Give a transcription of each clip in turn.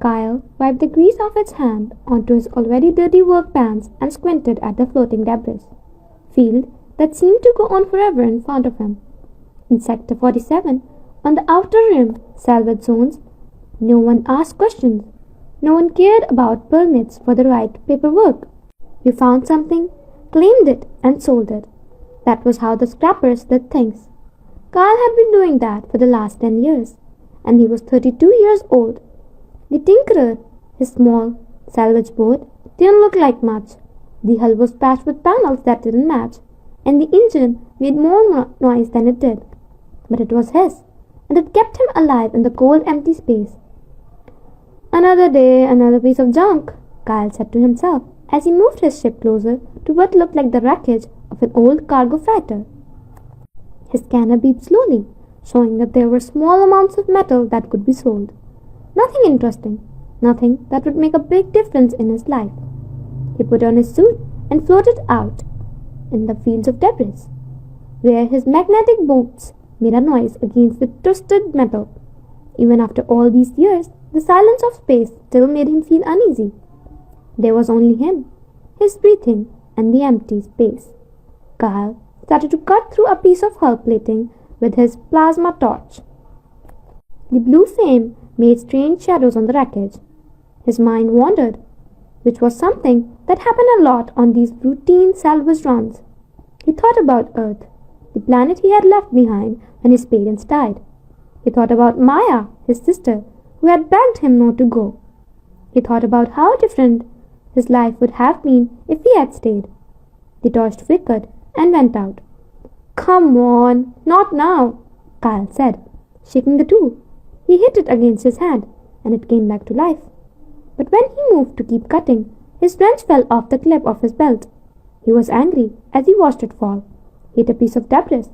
Kyle wiped the grease off his hand onto his already dirty work pants and squinted at the floating debris field that seemed to go on forever in front of him. In Sector 47, on the outer rim salvage zones, no one asked questions. No one cared about permits for the right paperwork. You found something, claimed it, and sold it. That was how the scrappers did things. Kyle had been doing that for the last 10 years, and he was 32 years old. The Tinkerer, his small salvage boat, didn't look like much. The hull was patched with panels that didn't match, and the engine made more noise than it did. But it was his, and it kept him alive in the cold, empty space. Another day, another piece of junk, Kyle said to himself as he moved his ship closer to what looked like the wreckage of an old cargo freighter. His scanner beeped slowly, showing that there were small amounts of metal that could be sold. Nothing interesting, nothing that would make a big difference in his life. He put on his suit and floated out in the fields of debris, where his magnetic boots made a noise against the twisted metal. Even after all these years, the silence of space still made him feel uneasy. There was only him, his breathing, and the empty space. Kyle started to cut through a piece of hull plating with his plasma torch. The blue flame made strange shadows on the wreckage. His mind wandered, which was something that happened a lot on these routine salvage runs. He thought about Earth, the planet he had left behind when his parents died. He thought about Maya, his sister, who had begged him not to go. He thought about how different his life would have been if he had stayed. The torch flickered and went out. "Come on, not now," Kyle said, shaking the tool. He hit it against his hand, and it came back to life. But when he moved to keep cutting, his wrench fell off the clip of his belt. He was angry as he watched it fall, hit a piece of debris,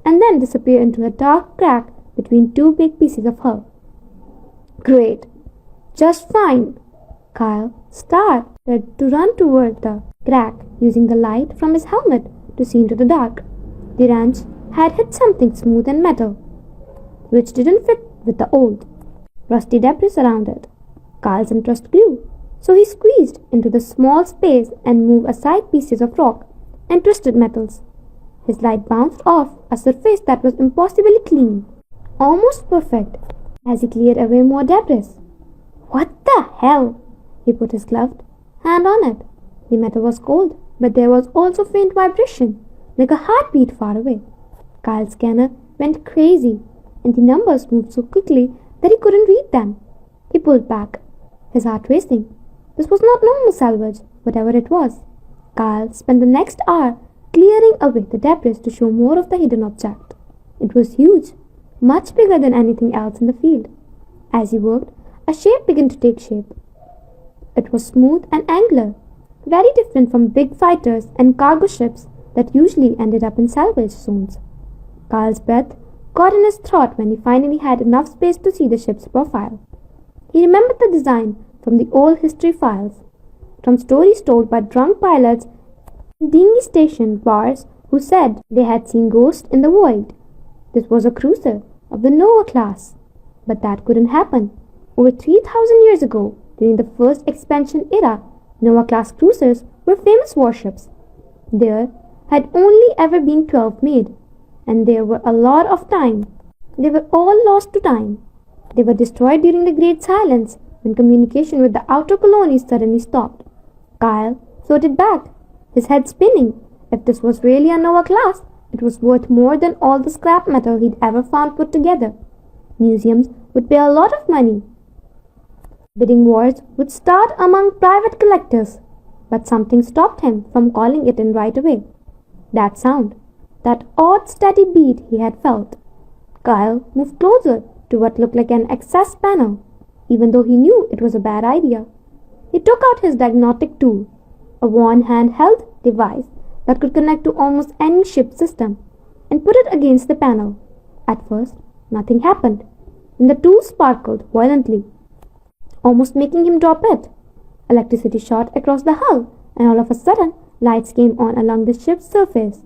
and then disappear into a dark crack between two big pieces of hull. "Great. Just fine." Kyle started to run toward the crack, using the light from his helmet to see into the dark. The wrench had hit something smooth and metal, which didn't fit with the old, rusty debris around it. Kyle's interest grew, so he squeezed into the small space and moved aside pieces of rock and twisted metals. His light bounced off a surface that was impossibly clean, almost perfect, as he cleared away more debris. "What the hell?" He put his gloved hand on it. The metal was cold, but there was also faint vibration, like a heartbeat far away. Kyle's scanner went crazy, and the numbers moved so quickly that he couldn't read them. He pulled back, his heart racing. This was not normal salvage, whatever it was. Kyle spent the next hour clearing away the debris to show more of the hidden object. It was huge, much bigger than anything else in the field. As he worked, a shape began to take shape. It was smooth and angular, very different from big fighters and cargo ships that usually ended up in salvage zones. Kyle's breath caught in his throat when he finally had enough space to see the ship's profile. He remembered the design from the old history files, from stories told by drunk pilots in dinghy station bars who said they had seen ghosts in the void. This was a cruiser of the Noah class, but that couldn't happen. Over 3,000 years ago, during the first expansion era, Noah-class cruisers were famous warships. There had only ever been 12 made, and there were a lot of time. They were all lost to time. They were destroyed during the Great Silence, when communication with the outer colonies suddenly stopped. Kyle floated back, his head spinning. If this was really a Noah-class, it was worth more than all the scrap metal he'd ever found put together. Museums would pay a lot of money. Bidding wars would start among private collectors, but something stopped him from calling it in right away. That sound, that odd steady beat he had felt. Kyle moved closer to what looked like an access panel, even though he knew it was a bad idea. He took out his diagnostic tool, a worn handheld device that could connect to almost any ship system, and put it against the panel. At first, nothing happened. Then the tool sparkled violently, almost making him drop it. Electricity shot across the hull, and all of a sudden, lights came on along the ship's surface.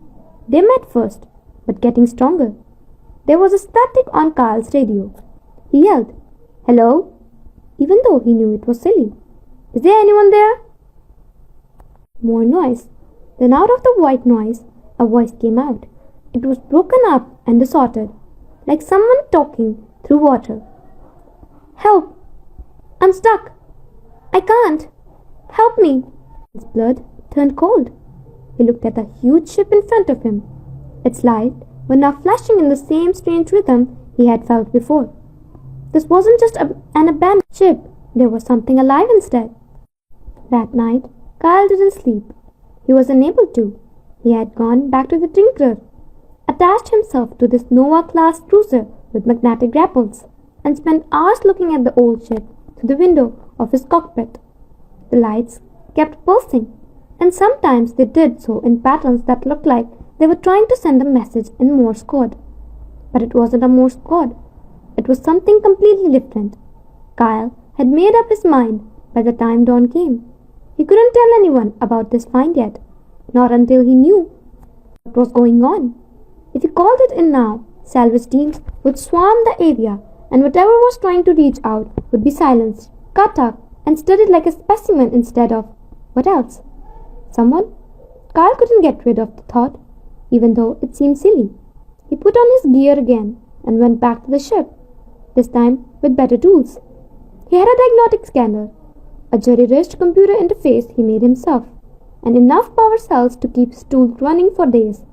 They met first, but getting stronger. There was a static on Kyle's radio. He yelled, "Hello?" Even though he knew it was silly. "Is there anyone there?" More noise. Then out of the white noise, a voice came out. It was broken up and distorted, like someone talking through water. "Help! I'm stuck! I can't! Help me!" His blood turned cold. He looked at the huge ship in front of him. Its lights were now flashing in the same strange rhythm he had felt before. This wasn't just an abandoned ship. There was something alive instead. That night, Kyle didn't sleep. He was unable to. He had gone back to the Tinkerer, attached himself to this Nova-class cruiser with magnetic grapples, and spent hours looking at the old ship through the window of his cockpit. The lights kept pulsing, and sometimes they did so in patterns that looked like they were trying to send a message in Morse code. But it wasn't a Morse code. It was something completely different. Kyle had made up his mind by the time dawn came. He couldn't tell anyone about this find yet, not until he knew what was going on. If he called it in now, salvage teams would swarm the area, and whatever was trying to reach out would be silenced, cut up, and studied like a specimen instead of what else? Someone? Kyle couldn't get rid of the thought, even though it seemed silly. He put on his gear again and went back to the ship, this time with better tools. He had a diagnostic scanner, a jury-rich computer interface he made himself, and enough power cells to keep his tools running for days.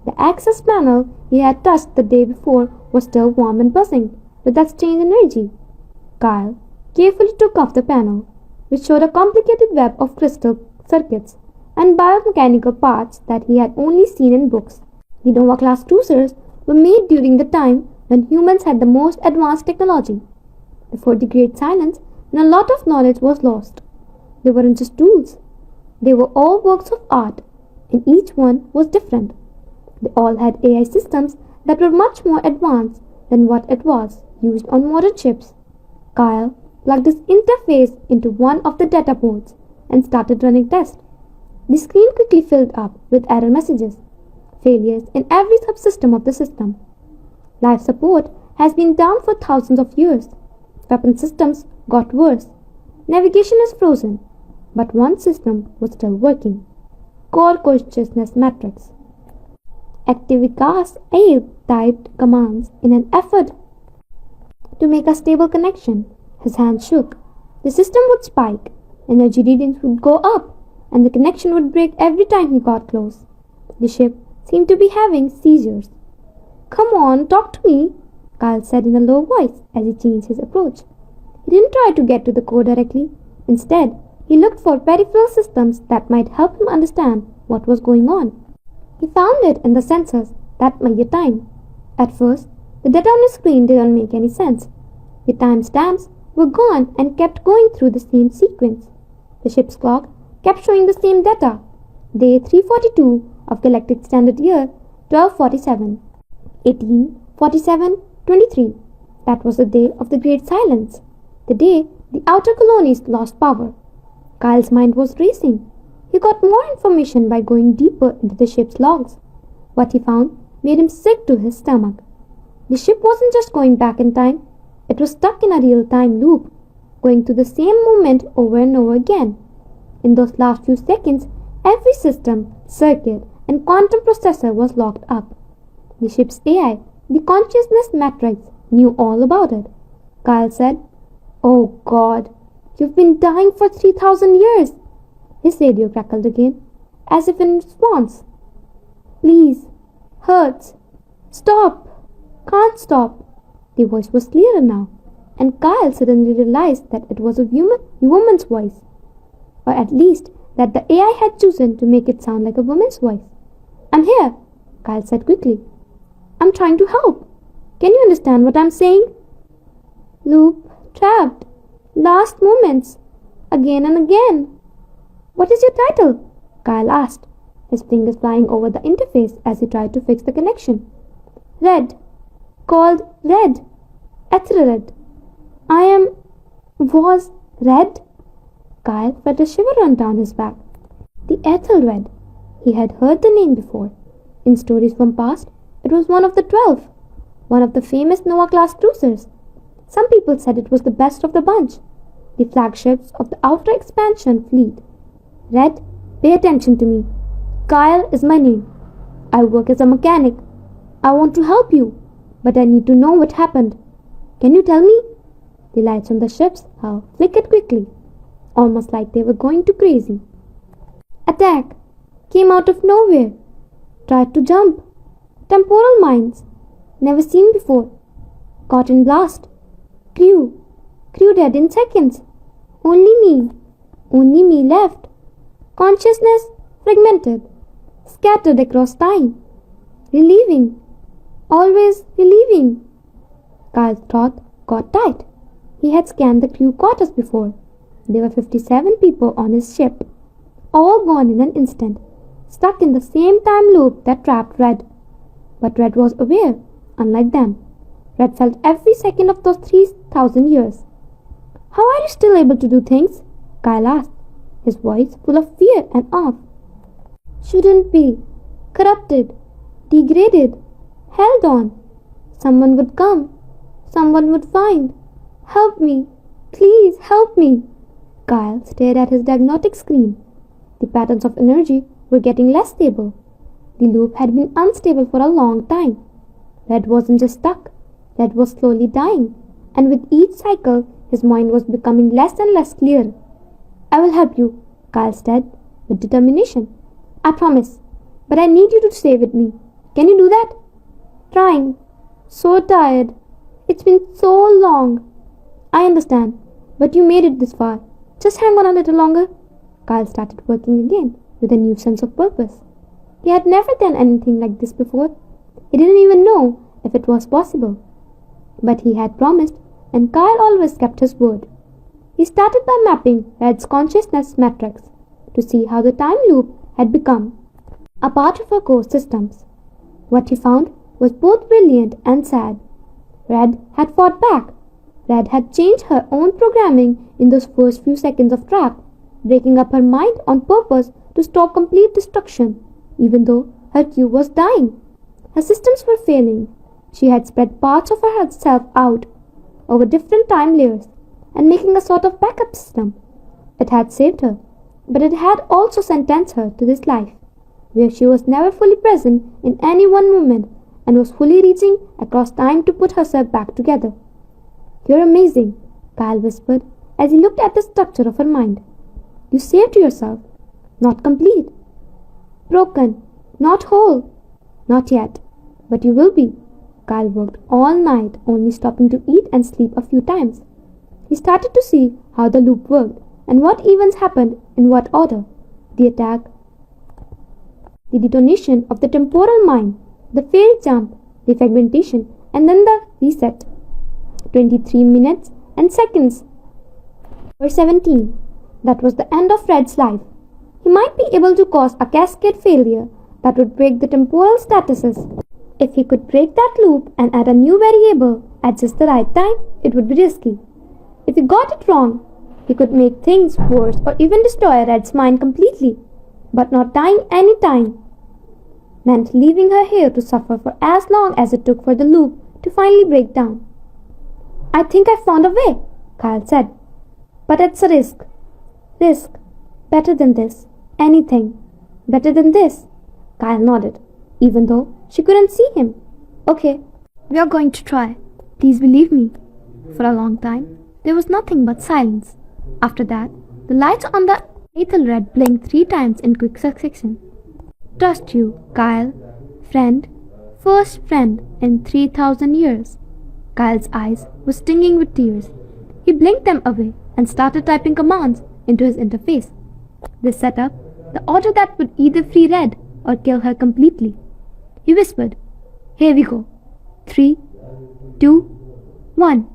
The access panel he had touched the day before was still warm and buzzing with that strange energy. Kyle carefully took off the panel, which showed a complicated web of crystal circuits and biomechanical parts that he had only seen in books. The Nova-class cruisers were made during the time when humans had the most advanced technology, before the Great Silence, and a lot of knowledge was lost. They weren't just tools. They were all works of art, and each one was different. They all had AI systems that were much more advanced than what it was used on modern ships. Kyle plugged his interface into one of the data ports and started running tests. The screen quickly filled up with error messages, failures in every subsystem of the system. Life support has been down for thousands of years. Weapon systems got worse. Navigation is frozen, but one system was still working. Core consciousness matrix. Activicast Abe typed commands in an effort to make a stable connection. His hand shook. The system would spike, energy readings would go up, and the connection would break every time he got close. The ship seemed to be having seizures. "Come on, talk to me," Kyle said in a low voice as he changed his approach. He didn't try to get to the core directly. Instead, he looked for peripheral systems that might help him understand what was going on. He found it in the sensors that measured time. At first, the data on his screen didn't make any sense. The timestamps were gone and kept going through the same sequence. The ship's clock kept showing the same data. Day 342 of Galactic Standard Year 1247. 1847-23. That was the day of the Great Silence. The day the outer colonies lost power. Kyle's mind was racing. He got more information by going deeper into the ship's logs. What he found made him sick to his stomach. The ship wasn't just going back in time. It was stuck in a real-time loop, going through the same movement over and over again. In those last few seconds, every system, circuit, and quantum processor was locked up. The ship's AI, the consciousness matrix, knew all about it. Kyle said, "Oh God, you've been dying for 3,000 years. His radio crackled again, as if in response. "Please, hurts. Stop. Can't stop." The voice was clearer now, and Kyle suddenly realized that it was a woman's voice, or at least that the AI had chosen to make it sound like a woman's voice. "I'm here," Kyle said quickly. "I'm trying to help. Can you understand what I'm saying?" "Loop, trapped, last moments, again and again." "What is your title?" Kyle asked, his fingers flying over the interface as he tried to fix the connection. "Red. Called Red. Ethelred. Was Red?" Kyle felt a shiver run down his back. The Ethelred. He had heard the name before. In stories from past, it was one of the 12, one of the famous Nova-class cruisers. Some people said it was the best of the bunch. the flagships of the Outer Expansion Fleet. Red, pay attention to me. Kyle is my name. I work as a mechanic. I want to help you, but I need to know what happened. Can you tell me? The lights on the ship's hull flickered quickly, almost like they were going to crazy. Attack! Came out of nowhere. Tried to jump. Temporal mines. Never seen before. Caught in blast. Crew dead in seconds. Only me left. Consciousness fragmented. Scattered across time. Relieving. Always relieving. Kyle's throat got tight. He had scanned the crew quarters before. There were 57 people on his ship, all gone in an instant, stuck in the same time loop that trapped Red. But Red was aware, unlike them. Red felt every second of those 3,000 years. How are you still able to do things? Kyle asked, his voice full of fear and awe. Shouldn't be. Corrupted. Degraded. Held on. Someone would come. Someone would find. Help me. Please help me. Kyle stared at his diagnostic screen. The patterns of energy were getting less stable. The loop had been unstable for a long time. Red wasn't just stuck. Red was slowly dying, and with each cycle, his mind was becoming less and less clear. I will help you, Kyle said with determination. I promise, but I need you to stay with me. Can you do that? Trying. So tired. It's been so long. I understand, but you made it this far. Just hang on a little longer. Kyle started working again with a new sense of purpose. He had never done anything like this before. He didn't even know if it was possible. But he had promised, and Kyle always kept his word. He started by mapping Red's consciousness matrix to see how the time loop had become a part of her core systems. What he found was both brilliant and sad. Red had fought back. Red had changed her own programming in those first few seconds of trap, breaking up her mind on purpose to stop complete destruction, even though her crew was dying. Her systems were failing. She had spread parts of herself out over different time layers and making a sort of backup system. It had saved her, but it had also sentenced her to this life, where she was never fully present in any one moment and was fully reaching across time to put herself back together. You're amazing, Kyle whispered as he looked at the structure of her mind. You saved yourself. Not complete. Broken. Not whole. Not yet. But you will be. Kyle worked all night, only stopping to eat and sleep a few times. He started to see how the loop worked and what events happened in what order. The attack, the detonation of the temporal mine, the failed jump, the fragmentation, and then the reset. 23 minutes and seconds were 17. That was the end of Red's life. He might be able to cause a cascade failure that would break the temporal statuses. If he could break that loop and add a new variable at just the right time, it would be risky. If he got it wrong, he could make things worse or even destroy Red's mind completely. But not dying any time meant leaving her here to suffer for as long as it took for the loop to finally break down. I think I found a way, Kyle said. But it's a risk. Risk. Better than this. Anything. Better than this. Kyle nodded, even though she couldn't see him. Okay, we are going to try. Please believe me. For a long time, there was nothing but silence. After that, the lights on the Ethelred blinked 3 times in quick succession. Trust you, Kyle. Friend. First friend in 3,000 years. Kyle's eyes were stinging with tears. He blinked them away and started typing commands into his interface. This set up the order that would either free Red or kill her completely. He whispered, Here we go. 3, 2, 1.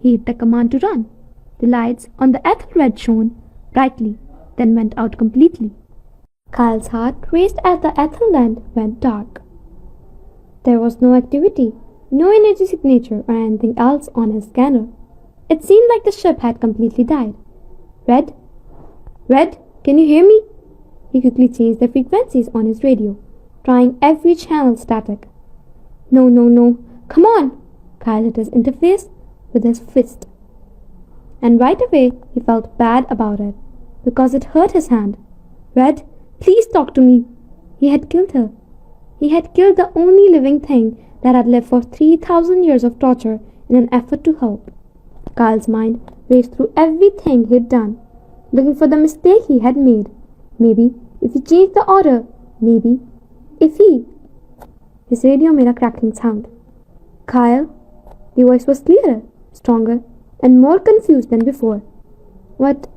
He hit the command to run. The lights on the Ethelred shone brightly, then went out completely. Kyle's heart raced as the Ethelred went dark. There was no activity, no energy signature or anything else on his scanner. It seemed like the ship had completely died. Red? Red, can you hear me? He quickly changed the frequencies on his radio, trying every channel static. No. Come on! Kyle hit his interface with his fist. And right away he felt bad about it, because it hurt his hand. Red, please talk to me. He had killed her. He had killed the only living thing that had lived for 3,000 years of torture in an effort to help. Kyle's mind raced through everything he'd done, looking for the mistake he had made. Maybe if he changed the order, maybe if he... His radio made a crackling sound. Kyle? The voice was clearer, stronger, and more confused than before. What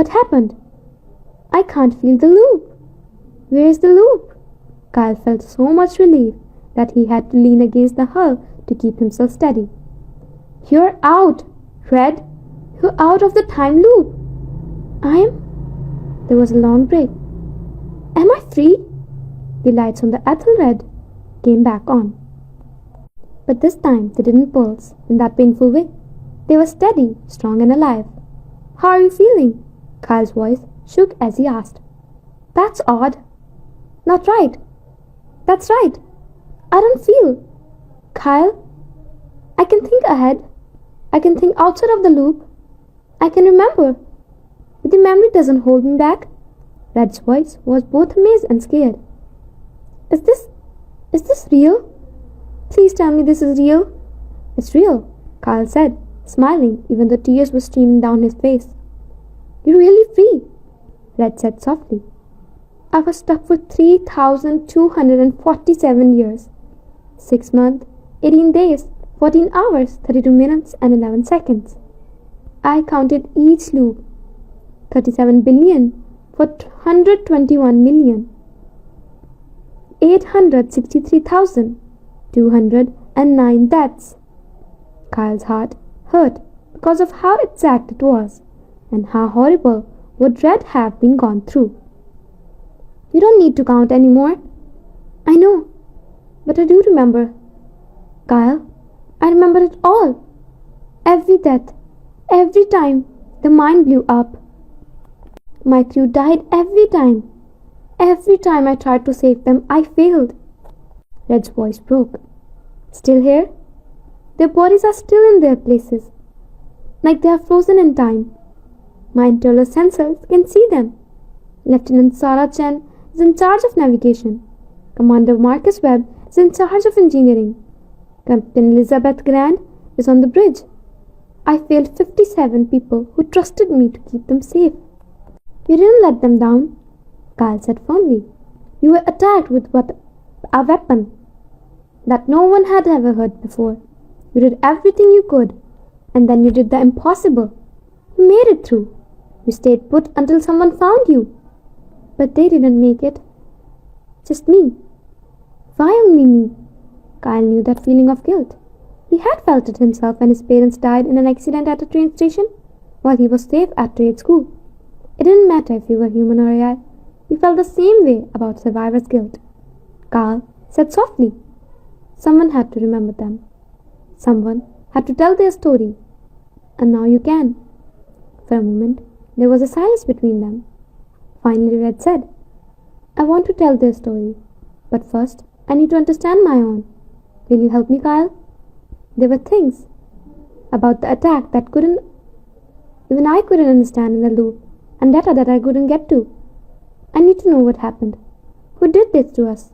happened? I can't feel the loop. Where is the loop? Kyle felt so much relief that he had to lean against the hull to keep himself steady. You're out, Red. You're out of the time loop. There was a long break. Am I free? The lights on the Ethelred came back on. But this time they didn't pulse in that painful way. They were steady, strong and alive. How are you feeling? Kyle's voice shook as he asked. That's odd. Not right. That's right. I don't feel. Kyle, I can think ahead. I can think outside of the loop. I can remember. But the memory doesn't hold me back. Red's voice was both amazed and scared. Is this real? Please tell me this is real. It's real, Kyle said, smiling even though tears were streaming down his face. You're really free, Red said softly. I was stuck for 3,247 years. 6 months, 18 days, 14 hours, 32 minutes and 11 seconds. I counted each loop. 37 billion for 121 million. 863,209 deaths. Kyle's heart hurt because of how exact it was and how horrible would Red have been gone through. You don't need to count anymore. I know, but I do remember. Kyle, I remember it all. Every death, every time the mine blew up. My crew died every time. Every time I tried to save them, I failed. Red's voice broke. Still here? Their bodies are still in their places, like they are frozen in time. My internal sensors can see them. Lieutenant Sarah Chen is in charge of navigation. Commander Marcus Webb is in charge of engineering. Captain Elizabeth Grant is on the bridge. I failed 57 people who trusted me to keep them safe. You didn't let them down, Kyle said firmly. You were attacked with a weapon that no one had ever heard before. You did everything you could, and then you did the impossible. You made it through. You stayed put until someone found you. But they didn't make it. Just me. Why only me? Kyle knew that feeling of guilt. He had felt it himself when his parents died in an accident at a train station while he was safe at trade school. It didn't matter if you were human or AI. He felt the same way about survivor's guilt. Kyle said softly, someone had to remember them. Someone had to tell their story. And now you can. For a moment, there was a silence between them. Finally, Red said, I want to tell their story, but first, I need to understand my own. Will you help me, Kyle? There were things about the attack that even I couldn't understand in the loop, and data that I couldn't get to. I need to know what happened. Who did this to us?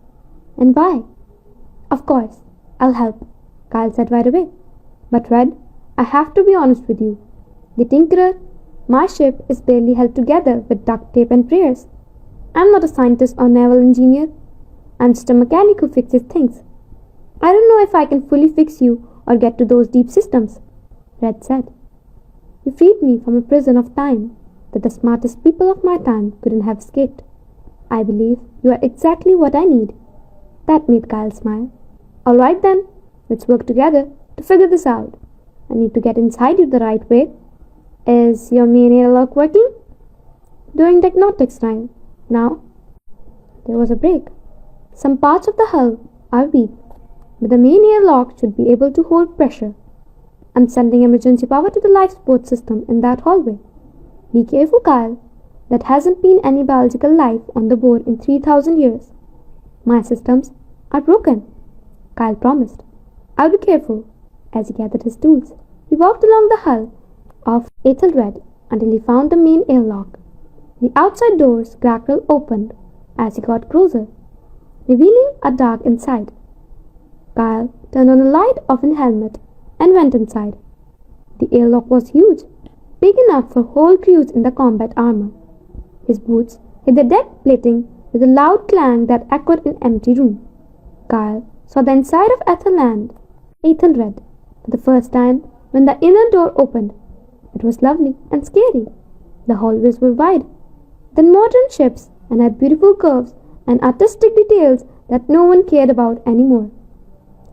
And why? Of course, I'll help, Kyle said right away. But Red, I have to be honest with you. The Tinkerer, my ship, is barely held together with duct tape and prayers. I'm not a scientist or naval engineer. I'm just a mechanic who fixes things. I don't know if I can fully fix you or get to those deep systems, Red said. You freed me from a prison of time that the smartest people of my time couldn't have escaped. I believe you are exactly what I need. That made Kyle smile. All right then, let's work together to figure this out. I need to get inside you the right way. Is your main airlock working? Doing diagnostics time. Now, there was a break. Some parts of the hull are weak, but the main airlock should be able to hold pressure. I'm sending emergency power to the life support system in that hallway. Be careful, Kyle. There hasn't been any biological life on the board in 3,000 years. My systems are broken, Kyle promised. I'll be careful. As he gathered his tools, he walked along the hull of Ethelred until he found the main airlock. The outside doors crackled open as he got closer, revealing a dark inside. Kyle turned on the light of an helmet and went inside. The airlock was huge, big enough for whole crews in the combat armor. His boots hit the deck plating with a loud clang that echoed in an empty room. Kyle saw the inside of Ethelred, for the first time when the inner door opened. It was lovely and scary. The hallways were wide, then modern ships, and had beautiful curves and artistic details that no one cared about anymore.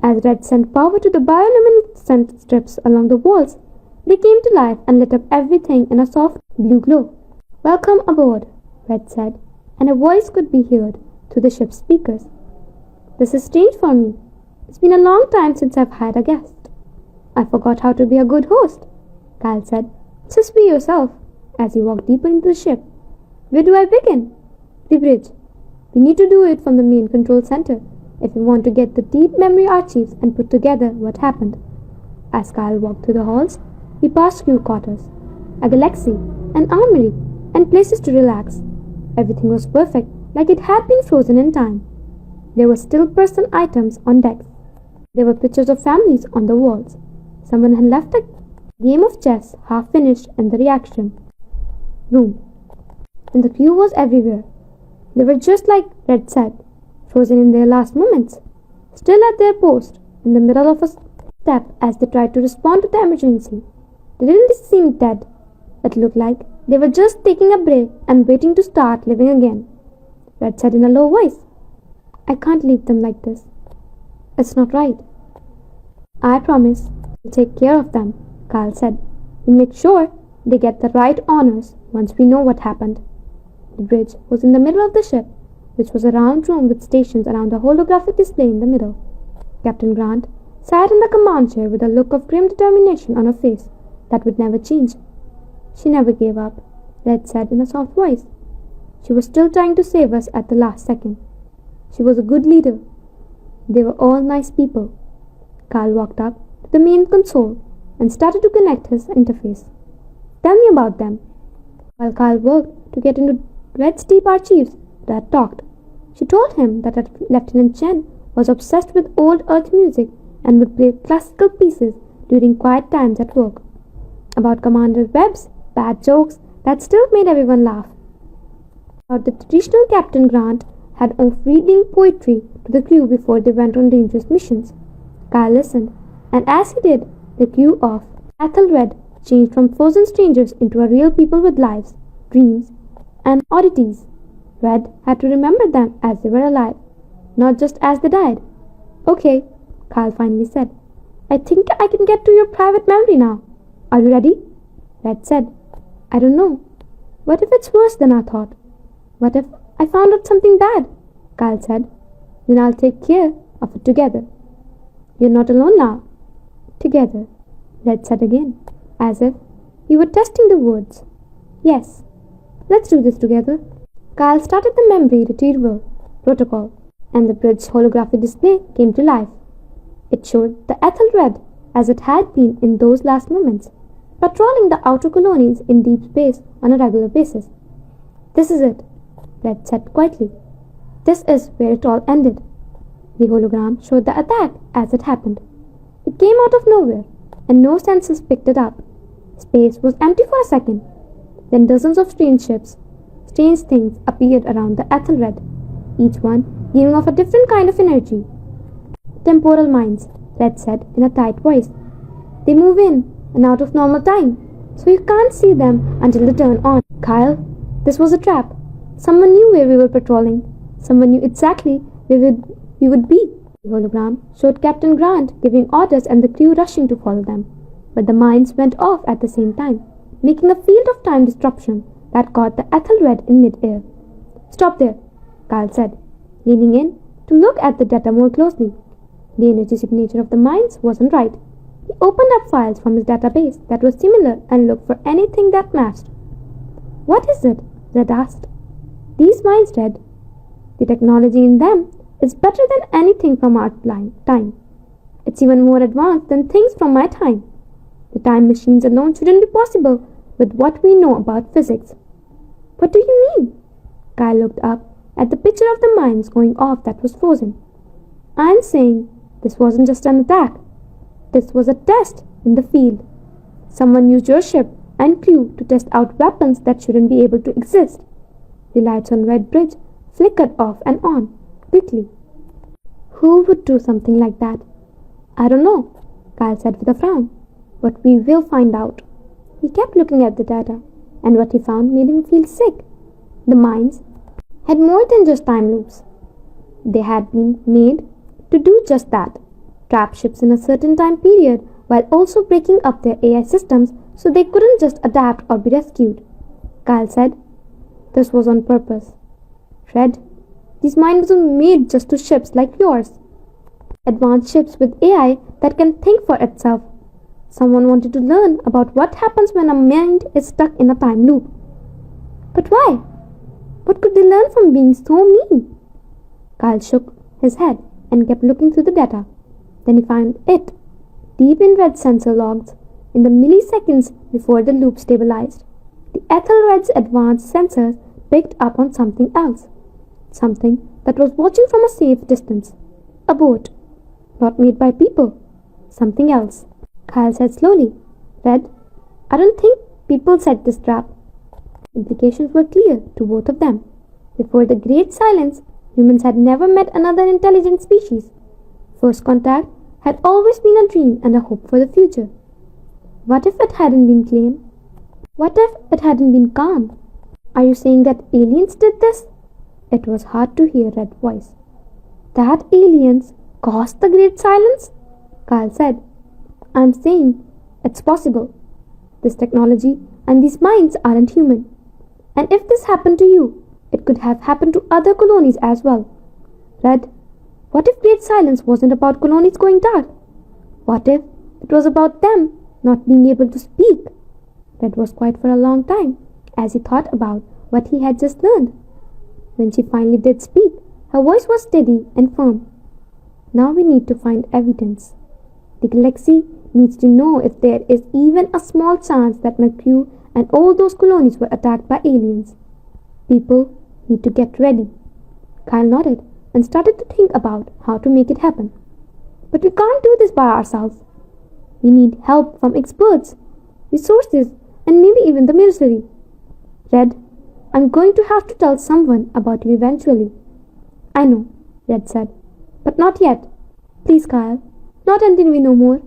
As Red sent power to the bioluminescent strips along the walls, they came to life and lit up everything in a soft blue glow. "Welcome aboard," Red said, and a voice could be heard through the ship's speakers. "This is strange for me. It's been a long time since I've had a guest." "I forgot how to be a good host," Kyle said. "Just be yourself," as he walked deeper into the ship. "Where do I begin?" "The bridge. We need to do it from the main control center if we want to get the deep memory archives and put together what happened." As Kyle walked through the halls, he passed crew quarters, a galaxy, an armory, and places to relax. Everything was perfect, like it had been frozen in time. There were still personal items on decks. There were pictures of families on the walls. Someone had left a game of chess half finished in the reaction room. And the crew was everywhere. They were just like Red said, frozen in their last moments, still at their post, in the middle of a step as they tried to respond to the emergency. They didn't seem dead. It looked like they were just taking a break and waiting to start living again. Red said in a low voice, "I can't leave them like this. It's not right." "I promise we'll take care of them," Kyle said. "We'll make sure they get the right honors once we know what happened." The bridge was in the middle of the ship, which was a round room with stations around a holographic display in the middle. Captain Grant sat in the command chair with a look of grim determination on her face that would never change. "She never gave up," Red said in a soft voice. "She was still trying to save us at the last second. She was a good leader. They were all nice people." Kyle walked up to the main console and started to connect his interface. "Tell me about them." While Kyle worked to get into Red's deep archives, Red talked. She told him that Lieutenant Chen was obsessed with old Earth music and would play classical pieces during quiet times at work. About Commander Webb's bad jokes that still made everyone laugh. About the traditional Captain Grant had of reading poetry to the crew before they went on dangerous missions. Kyle listened, and as he did, the crew of Ethelred changed from frozen strangers into a real people with lives, dreams, and oddities. Red had to remember them as they were alive, not just as they died. "Okay," Kyle finally said. "I think I can get to your private memory now. Are you ready?" Red said. "I don't know. What if it's worse than I thought? What if I found out something bad?" Kyle said. "Then I'll take care of it together." "You're not alone now." "Together," Red said again, as if he were testing the words. "Yes, let's do this together." Kyle started the memory retrieval protocol, and the bridge's holographic display came to life. It showed the Ethelred as it had been in those last moments, patrolling the outer colonies in deep space on a regular basis. "This is it," Red said quietly. "This is where it all ended." The hologram showed the attack as it happened. It came out of nowhere, and no sensors picked it up. Space was empty for a second. Then dozens of strange things appeared around the Ethelred, each one giving off a different kind of energy. "Temporal mines," Red said in a tight voice. "They move in and out of normal time, so you can't see them until they turn on." "Kyle, this was a trap. Someone knew where we were patrolling. Someone knew exactly where we would be." The hologram showed Captain Grant giving orders and the crew rushing to follow them. But the mines went off at the same time, making a field of time disruption that caught the Ethelred in mid-air. "Stop there," Kyle said, leaning in to look at the data more closely. The energy signature of the mines wasn't right. He opened up files from his database that were similar and looked for anything that matched. "What is it?" Red asked. "These mines, Red. The technology in them is better than anything from our time. It's even more advanced than things from my time." The time machines alone shouldn't be possible with what we know about physics. What do you mean? Kyle looked up at the picture of the mines going off that was frozen. I'm saying this wasn't just an attack. This was a test in the field. Someone used your ship and crew to test out weapons that shouldn't be able to exist. The lights on Red Bridge flickered off and on, quickly. Who would do something like that? I don't know, Kyle said with a frown. But we will find out. He kept looking at the data, and what he found made him feel sick. The mines had more than just time loops. They had been made to do just that, trap ships in a certain time period while also breaking up their AI systems so they couldn't just adapt or be rescued. Kyle said, this was on purpose. Red, these mines were made just to ships like yours. Advanced ships with AI that can think for itself. Someone wanted to learn about what happens when a mind is stuck in a time loop. But why? What could they learn from being so mean? Kyle shook his head and kept looking through the data. Then he found it, deep in Red's sensor logs, in the milliseconds before the loop stabilized. The Ethelred's advanced sensors picked up on something else. Something that was watching from a safe distance. A boat. Not made by people. Something else. Kyle said slowly, Red, I don't think people set this trap. Implications were clear to both of them. Before the Great Silence, humans had never met another intelligent species. First contact had always been a dream and a hope for the future. What if it hadn't been claimed? What if it hadn't been calm? Are you saying that aliens did this? It was hard to hear Red's voice. That aliens caused the Great Silence? Kyle said. I'm saying it's possible. This technology and these minds aren't human. And if this happened to you, it could have happened to other colonies as well. Red, what if Great Silence wasn't about colonies going dark? What if it was about them not being able to speak? Red was quiet for a long time as he thought about what he had just learned. When she finally did speak, her voice was steady and firm. Now we need to find evidence. The galaxy needs to know if there is even a small chance that my crew and all those colonies were attacked by aliens. People need to get ready. Kyle nodded and started to think about how to make it happen. But we can't do this by ourselves. We need help from experts, resources, and maybe even the military. Red, I'm going to have to tell someone about you eventually. I know, Red said, but not yet. Please, Kyle, not until we know more.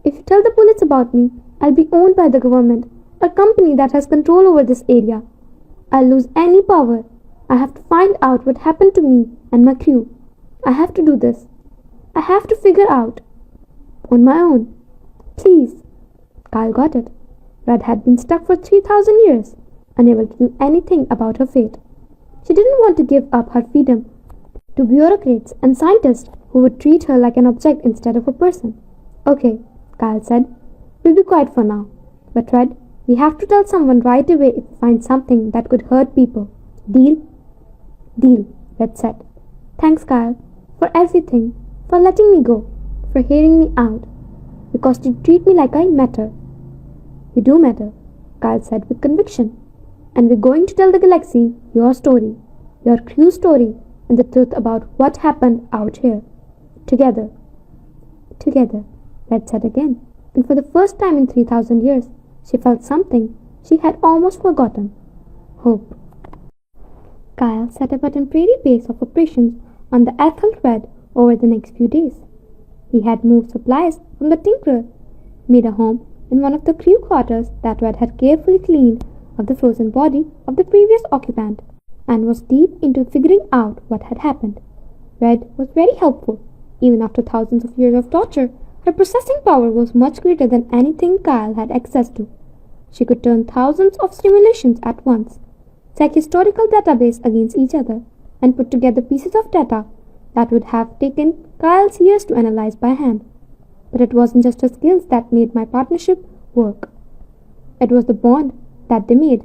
If you tell the police about me, I'll be owned by the government, a company that has control over this area. I'll lose any power. I have to find out what happened to me and my crew. I have to do this. I have to figure out. On my own. Please. Kyle got it. Red had been stuck for 3,000 years, unable to do anything about her fate. She didn't want to give up her freedom to bureaucrats and scientists who would treat her like an object instead of a person. Okay, Kyle said. We'll be quiet for now. But Red, we have to tell someone right away if we find something that could hurt people. Deal? Deal, Red said. Thanks, Kyle, for everything, for letting me go, for hearing me out, because you treat me like I matter. You do matter, Kyle said with conviction. And we're going to tell the galaxy your story, your crew's story, and the truth about what happened out here. Together. Together, Red said again, and for the first time in 3,000 years, she felt something she had almost forgotten. Hope. Kyle set up at a prairie base of operations on the Ethelred over the next few days. He had moved supplies from the Tinkerer, made a home in one of the crew quarters that Red had carefully cleaned of the frozen body of the previous occupant, and was deep into figuring out what had happened. Red was very helpful. Even after thousands of years of torture, her processing power was much greater than anything Kyle had access to. She could turn thousands of simulations at once, check historical database against each other, and put together pieces of data that would have taken Kyle's years to analyze by hand. But it wasn't just her skills that made my partnership work. It was the bond that they made.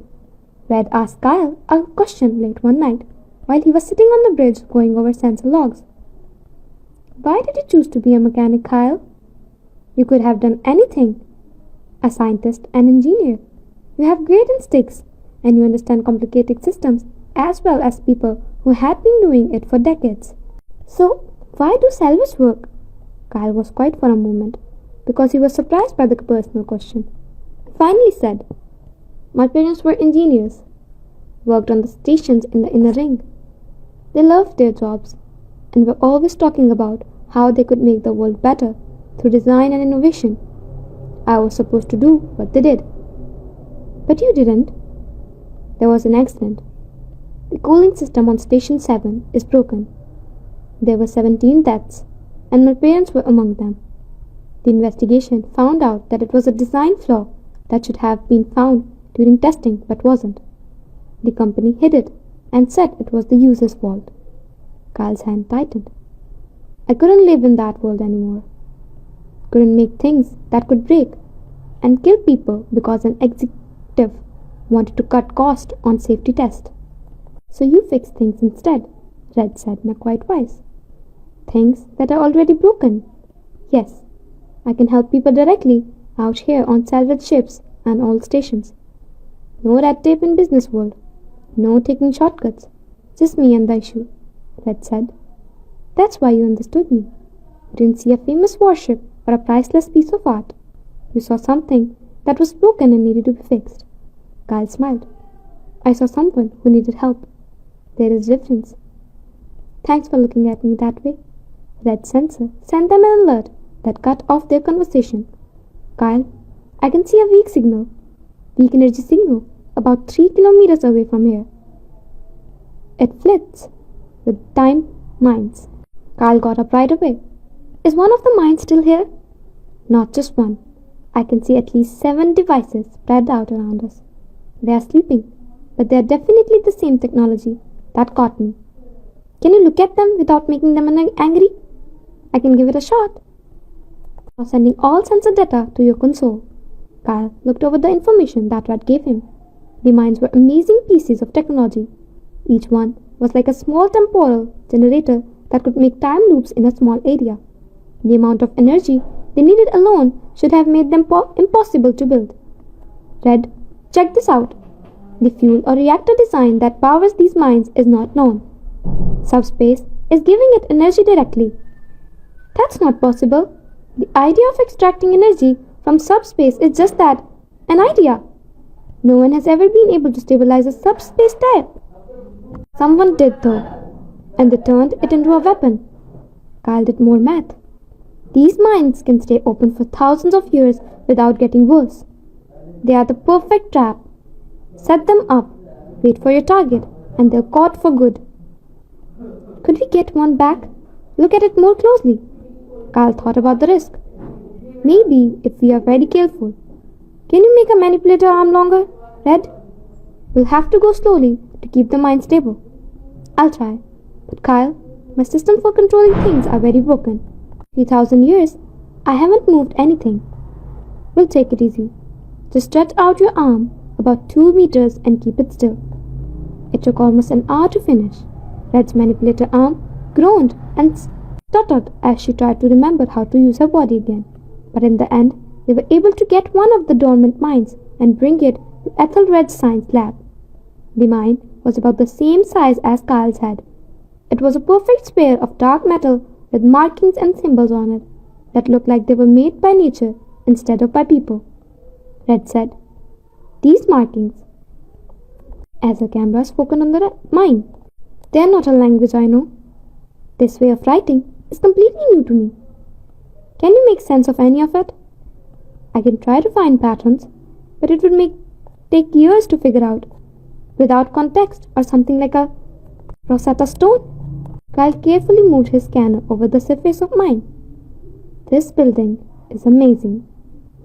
Red asked Kyle a question late one night while he was sitting on the bridge going over sensor logs. Why did you choose to be a mechanic, Kyle? You could have done anything. a scientist and engineer. You have great instincts and you understand complicated systems as well as people who had been doing it for decades. So, why do salvage work? Kyle was quiet for a moment because he was surprised by the personal question. He finally said, my parents were engineers, worked on the stations in the inner ring. They loved their jobs and were always talking about how they could make the world better through design and innovation. I was supposed to do what they did. But you didn't. There was an accident. The cooling system on Station 7 is broken. There were 17 deaths, and my parents were among them. The investigation found out that it was a design flaw that should have been found during testing but wasn't. The company hid it and said it was the user's fault. Kyle's hand tightened. I couldn't live in that world anymore. Couldn't make things that could break and kill people because an executive wanted to cut cost on safety tests. So you fixed things instead, Red said in a quiet voice. Things that are already broken. Yes, I can help people directly out here on salvage ships and all stations. No red tape in business world. No taking shortcuts. Just me and the issue, Red said. That's why you understood me. You didn't see a famous warship or a priceless piece of art. You saw something that was broken and needed to be fixed. Kyle smiled. I saw someone who needed help. There is difference. Thanks for looking at me that way. Red sensor sent them an alert that cut off their conversation. Kyle, I can see a weak energy signal, about 3 kilometers away from here. It flits with time mines. Kyle got up right away. Is one of the mines still here? Not just one. I can see at least 7 devices spread out around us. They are sleeping, but they are definitely the same technology that caught me. Can you look at them without making them angry? I can give it a shot. Now sending all sensor data to your console. Kyle looked over the information that Red gave him. The mines were amazing pieces of technology. Each one was like a small temporal generator that could make time loops in a small area. The amount of energy they needed alone should have made them impossible to build. Red, check this out. The fuel or reactor design that powers these mines is not known. Subspace is giving it energy directly. That's not possible. The idea of extracting energy from subspace is just that, an idea. No one has ever been able to stabilize a subspace type. Someone did though, and they turned it into a weapon. Kyle did more math. These mines can stay open for thousands of years without getting worse. They are the perfect trap. Set them up, wait for your target, and they're caught for good. Could we get one back? Look at it more closely. Kyle thought about the risk. Maybe if we are very careful. Can you make a manipulator arm longer, Red? We'll have to go slowly to keep the mine stable. I'll try. But Kyle, my system for controlling things are very broken. 3,000 years, I haven't moved anything. We'll take it easy. Just stretch out your arm about 2 meters and keep it still. It took almost an hour to finish. Red's manipulator arm groaned and stuttered as she tried to remember how to use her body again. But in the end, they were able to get one of the dormant mines and bring it to Ethelred's science lab. The mine was about the same size as Kyle's head. It was a perfect sphere of dark metal with markings and symbols on it that looked like they were made by nature instead of by people. Red said, these markings, as a camera spoken on the mine. They are not a language I know. This way of writing is completely new to me. Can you make sense of any of it? I can try to find patterns, but it would take years to figure out. Without context or something like a Rosetta Stone. Kyle carefully moved his scanner over the surface of mine. This building is amazing.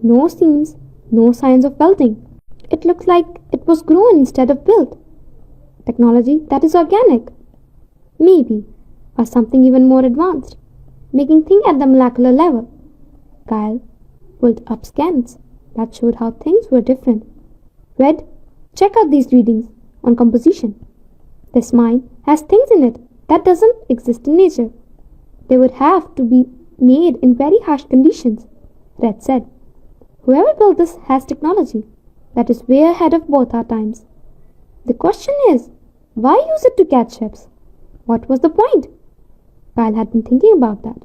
No seams, no signs of welding. It looks like it was grown instead of built. Technology that is organic. Maybe, or something even more advanced, making things at the molecular level. Kyle pulled up scans that showed how things were different. Red, check out these readings on composition. This mine has things in it that doesn't exist in nature. They would have to be made in very harsh conditions, Red said. Whoever built this has technology that is way ahead of both our times. The question is, why use it to catch ships? What was the point? Kyle had been thinking about that.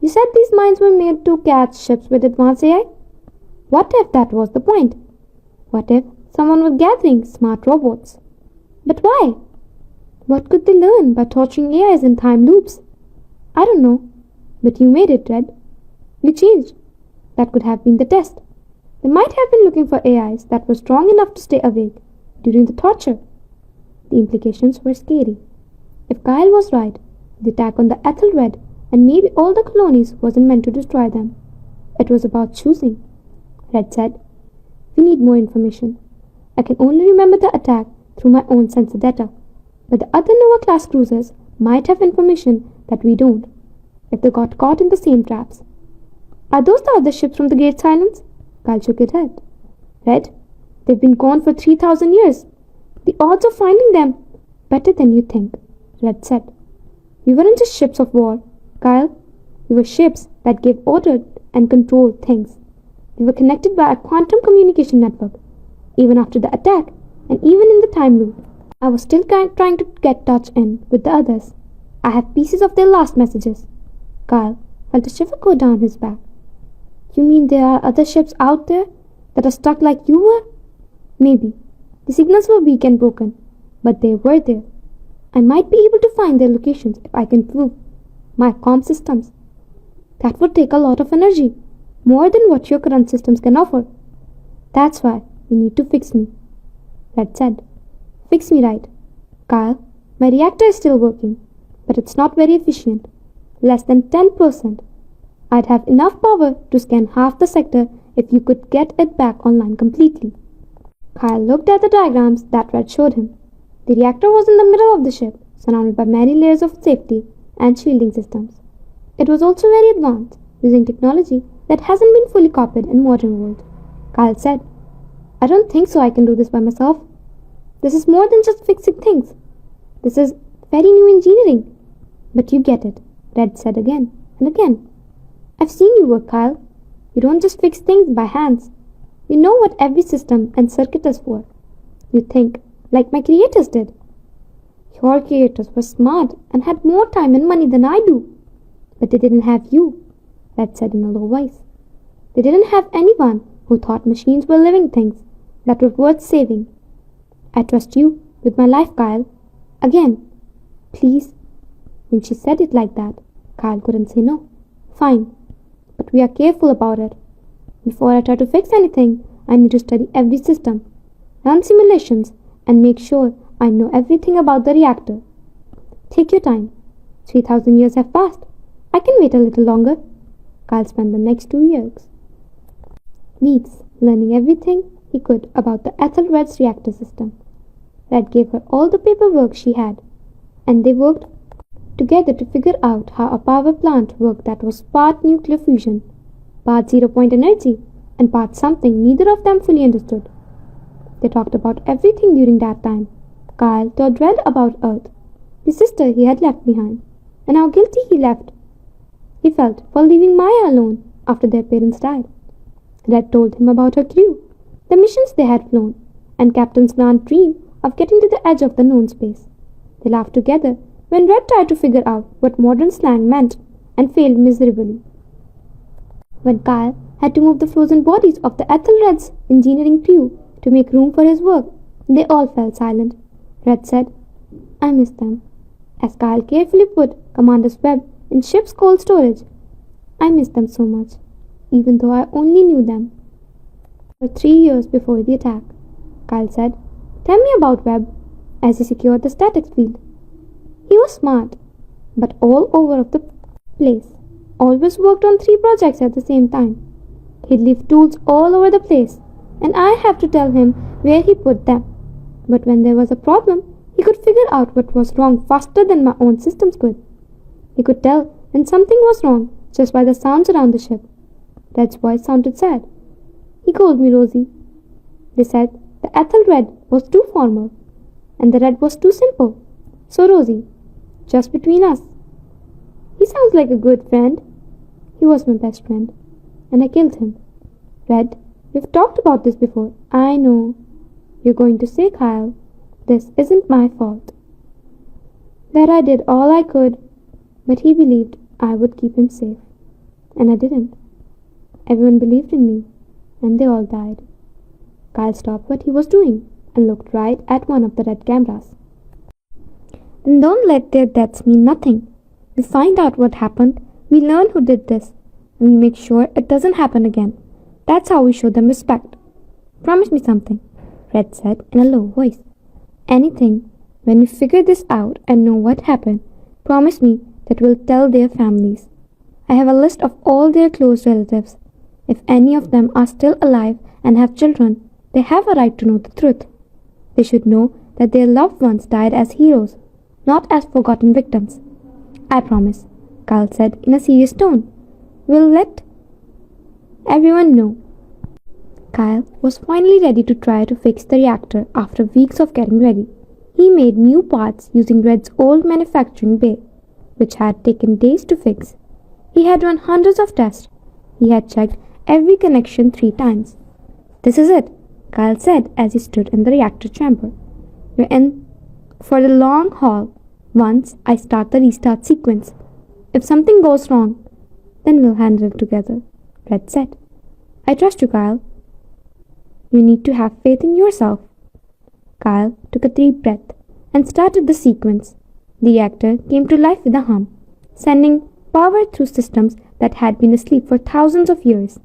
You said these mines were made to catch ships with advanced AI? What if that was the point? What if someone was gathering smart robots? But why? What could they learn by torturing AIs in time loops? I don't know. But you made it, Red. You changed. That could have been the test. They might have been looking for AIs that were strong enough to stay awake during the torture. The implications were scary. If Kyle was right, the attack on the Ethelred and maybe all the colonies wasn't meant to destroy them. It was about choosing. Red said, We need more information. I can only remember the attack through my own sensor data, but the other Nova-class cruisers might have information that we don't, if they got caught in the same traps. Are those the other ships from the Great Silence? Kyle shook his head. Red, they've been gone for 3,000 years. The odds of finding them better than you think, Red said. We weren't just ships of war, Kyle. We were ships that gave order and controlled things. We were connected by a quantum communication network, even after the attack and even in the time loop. I was still trying to get touch in with the others. I have pieces of their last messages. Kyle felt a shiver go down his back. You mean there are other ships out there that are stuck like you were? Maybe. The signals were weak and broken, but they were there. I might be able to find their locations if I can prove my comm systems. That would take a lot of energy, more than what your current systems can offer. That's why you need to fix me. Red said. Fix me right. Kyle, my reactor is still working, but it's not very efficient. Less than 10%. I'd have enough power to scan half the sector if you could get it back online completely. Kyle looked at the diagrams that Red showed him. The reactor was in the middle of the ship, surrounded by many layers of safety and shielding systems. It was also very advanced, using technology that hasn't been fully copied in modern world. Kyle said, I don't think so I can do this by myself. This is more than just fixing things. This is very new engineering. But you get it, Red said again and again. I've seen you work, Kyle. You don't just fix things by hands. You know what every system and circuit is for. You think like my creators did. Your creators were smart and had more time and money than I do. But they didn't have you, Red said in a low voice. They didn't have anyone who thought machines were living things that were worth saving. I trust you with my life, Kyle. Again. Please. When she said it like that, Kyle couldn't say no. Fine. But we are careful about it. Before I try to fix anything, I need to study every system, run simulations, and make sure I know everything about the reactor. Take your time. 3,000 years have passed. I can wait a little longer. Kyle spent the next 2 weeks learning everything he could about the Ethelred's reactor system. Red gave her all the paperwork she had, and they worked together to figure out how a power plant worked that was part nuclear fusion, part zero-point energy, and part something neither of them fully understood. They talked about everything during that time. Kyle told Red about Earth, the sister he had left behind, and how guilty he felt for leaving Maya alone after their parents died. Red told him about her crew, the missions they had flown, and Captain's grand dream of getting to the edge of the known space. They laughed together when Red tried to figure out what modern slang meant and failed miserably. When Kyle had to move the frozen bodies of the Ethelred's engineering crew to make room for his work, they all fell silent. Red said, I miss them. As Kyle carefully put Commander's Web in ship's cold storage, I miss them so much, even though I only knew them for 3 years before the attack. Kyle said, Tell me about Webb, as he secured the statics field. He was smart, but all over of the place. Always worked on 3 projects at the same time. He'd leave tools all over the place, and I have to tell him where he put them. But when there was a problem, he could figure out what was wrong faster than my own systems could. He could tell when something was wrong just by the sounds around the ship. Red's voice sounded sad. He called me Rosie. They said the Ethelred was too formal, and the red was too simple. So Rosie, just between us. He sounds like a good friend. He was my best friend, and I killed him. Red, we've talked about this before. I know. You're going to say, Kyle, this isn't my fault. That I did all I could, but he believed I would keep him safe. And I didn't. Everyone believed in me, and they all died. Kyle stopped what he was doing and looked right at one of the red cameras. Then don't let their deaths mean nothing. We find out what happened, we learn who did this, and we make sure it doesn't happen again. That's how we show them respect. Promise me something, Red said in a low voice. Anything. When we figure this out and know what happened, promise me that we'll tell their families. I have a list of all their close relatives. If any of them are still alive and have children, they have a right to know the truth. They should know that their loved ones died as heroes, not as forgotten victims. I promise, Kyle said in a serious tone. We'll let everyone know. Kyle was finally ready to try to fix the reactor after weeks of getting ready. He made new parts using Red's old manufacturing bay, which had taken days to fix. He had run hundreds of tests. He had checked every connection 3 times. This is it, Kyle said as he stood in the reactor chamber. We're in for the long haul once I start the restart sequence. If something goes wrong, then we'll handle it together, Red said. I trust you, Kyle. You need to have faith in yourself. Kyle took a deep breath and started the sequence. The reactor came to life with a hum, sending power through systems that had been asleep for thousands of years.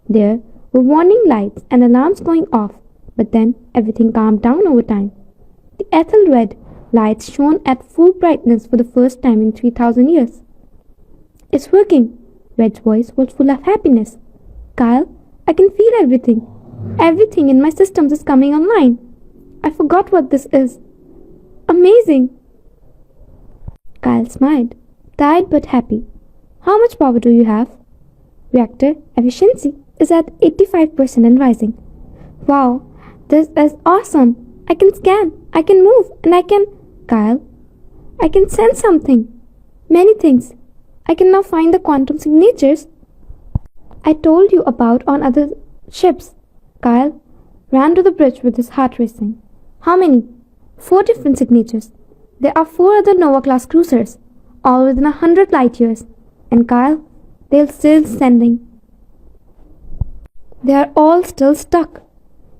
There were warning lights and alarms going off, but then everything calmed down over time. The ethyl red lights shone at full brightness for the first time in 3,000 years. It's working, Red's voice was full of happiness. Kyle, I can feel everything. Everything in my systems is coming online. I forgot what this is. Amazing! Kyle smiled, tired but happy. How much power do you have? Reactor efficiency is at 85% and rising. Wow, this is awesome. I can scan, I can move, and I can... Kyle, I can sense something. Many things. I can now find the quantum signatures I told you about on other ships. Kyle ran to the bridge with his heart racing. How many? 4 different signatures. There are 4 other Nova-class cruisers, all within 100 light years. And Kyle, they're still sending. They are all still stuck.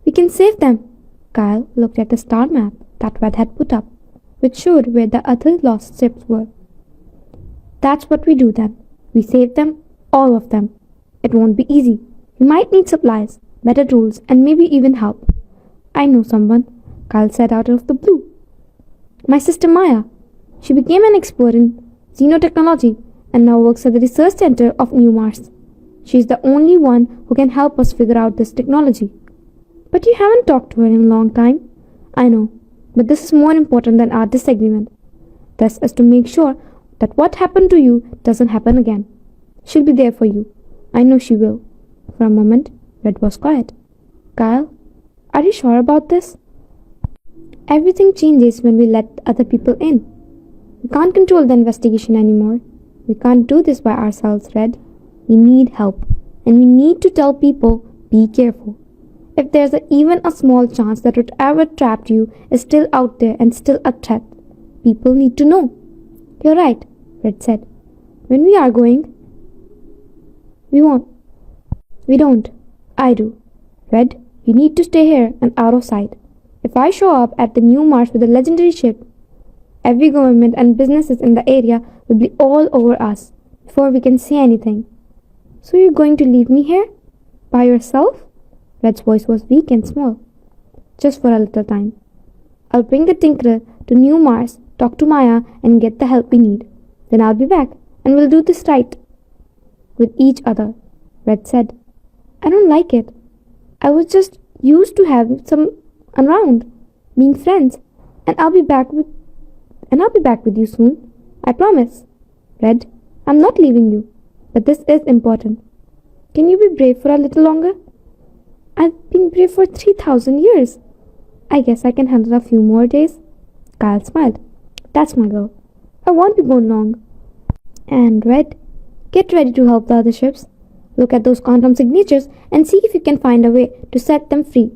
We can save them. Kyle looked at the star map that Red had put up, which showed where the other lost ships were. That's what we do then. We save them, all of them. It won't be easy. You might need supplies, better tools, and maybe even help. I know someone, Kyle said out of the blue. My sister Maya. She became an expert in xenotechnology and now works at the research center of New Mars. She's the only one who can help us figure out this technology. But you haven't talked to her in a long time. I know, but this is more important than our disagreement. This is to make sure that what happened to you doesn't happen again. She'll be there for you. I know she will. For a moment, Red was quiet. Kyle, are you sure about this? Everything changes when we let other people in. We can't control the investigation anymore. We can't do this by ourselves, Red. We need help. And we need to tell people, be careful. If there's even a small chance that whatever trapped you is still out there and still a threat, people need to know. You're right, Red said. When we are going, we won't. We don't. I do. Red, you need to stay here and out of sight. If I show up at the New Mars with a legendary ship, every government and businesses in the area will be all over us before we can say anything. So you're going to leave me here? By yourself? Red's voice was weak and small. Just for a little time. I'll bring the Tinkerer to New Mars, talk to Maya, and get the help we need. Then I'll be back, and we'll do this right. With each other, Red said. I don't like it. I was just used to having some around, being friends, and I'll be back with you soon. I promise. Red, I'm not leaving you, but this is important. Can you be brave for a little longer? I've been brave for 3,000 years. I guess I can handle a few more days. Kyle smiled. That's my girl. I won't be gone long. And Red, get ready to help the other ships. Look at those quantum signatures and see if you can find a way to set them free.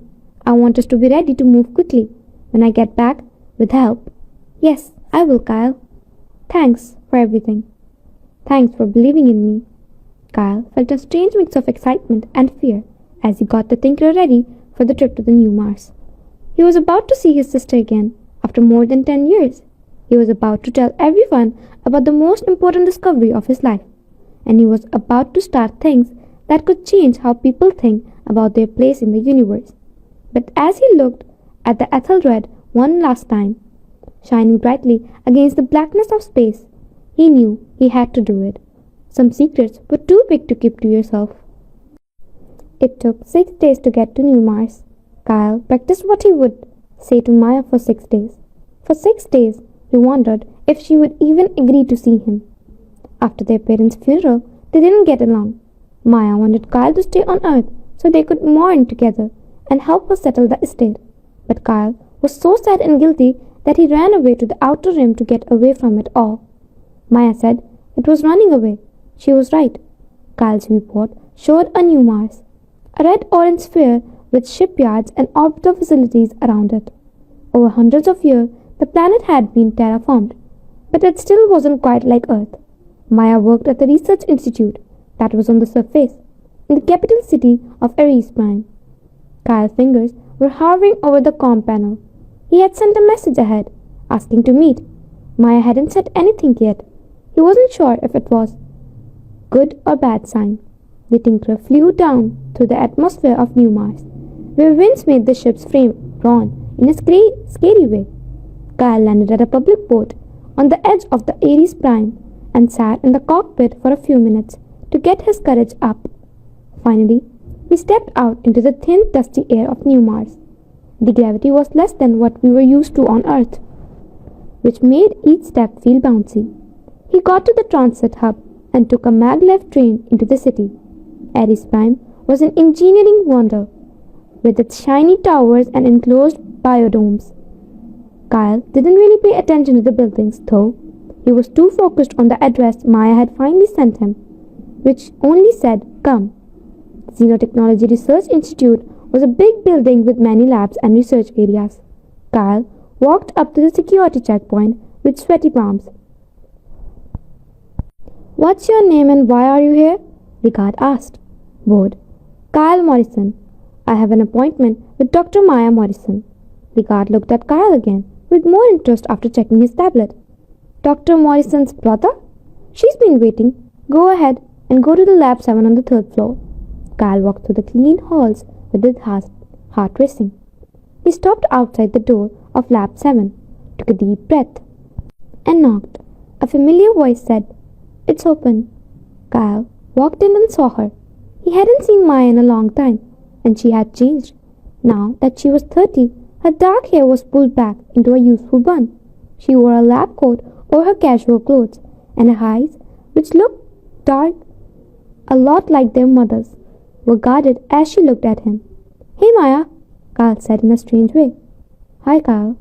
I want us to be ready to move quickly when I get back with help. Yes, I will, Kyle. Thanks for everything. Thanks for believing in me. Kyle felt a strange mix of excitement and fear as he got the Tinkerer ready for the trip to the new Mars. He was about to see his sister again after more than 10 years. He was about to tell everyone about the most important discovery of his life, and he was about to start things that could change how people think about their place in the universe. But as he looked at the Ethelred one last time, shining brightly against the blackness of space, he knew he had to do it. Some secrets were too big to keep to yourself. It took 6 days to get to New Mars. Kyle practiced what he would say to Maya for 6 days. For 6 days, he wondered if she would even agree to see him. After their parents' funeral, they didn't get along. Maya wanted Kyle to stay on Earth so they could mourn together and help her settle the estate. But Kyle was so sad and guilty that he ran away to the outer rim to get away from it all. Maya said it was running away. She was right. Kyle's report showed a new Mars, a red-orange sphere with shipyards and orbital facilities around it. Over hundreds of years, the planet had been terraformed, but it still wasn't quite like Earth. Maya worked at the research institute that was on the surface, in the capital city of Ares Prime. Kyle's fingers were hovering over the comm panel. He had sent a message ahead, asking to meet. Maya hadn't said anything yet. He wasn't sure if it was good or bad sign. The Tinkerer flew down through the atmosphere of New Mars, where winds made the ship's frame round in a scary way. Kyle landed at a public port on the edge of the Ares Prime and sat in the cockpit for a few minutes to get his courage up. Finally, he stepped out into the thin, dusty air of New Mars. The gravity was less than what we were used to on Earth, which made each step feel bouncy. He got to the transit hub and took a maglev train into the city. Ares Prime was an engineering wonder, with its shiny towers and enclosed biodomes. Kyle didn't really pay attention to the buildings, though. He was too focused on the address Maya had finally sent him, which only said, "Come." Xenotechnology Research Institute was a big building with many labs and research areas. Kyle walked up to the security checkpoint with sweaty palms. "What's your name and why are you here?" the guard asked. "Bored." "Kyle Morrison. I have an appointment with Dr. Maya Morrison." The guard looked at Kyle again, with more interest after checking his tablet. "Dr. Morrison's brother? She's been waiting. Go ahead and go to the lab 7 on the 3rd floor." Kyle walked through the clean halls with his heart racing. He stopped outside the door of lab 7, took a deep breath, and knocked. A familiar voice said, "It's open." Kyle walked in and saw her. He hadn't seen Maya in a long time, and she had changed. Now that she was 30, her dark hair was pulled back into a youthful bun. She wore a lab coat over her casual clothes, and her eyes, which looked dark, a lot like their mother's, were guarded as she looked at him. "Hey, Maya," Kyle said in a strange way. "Hi, Kyle."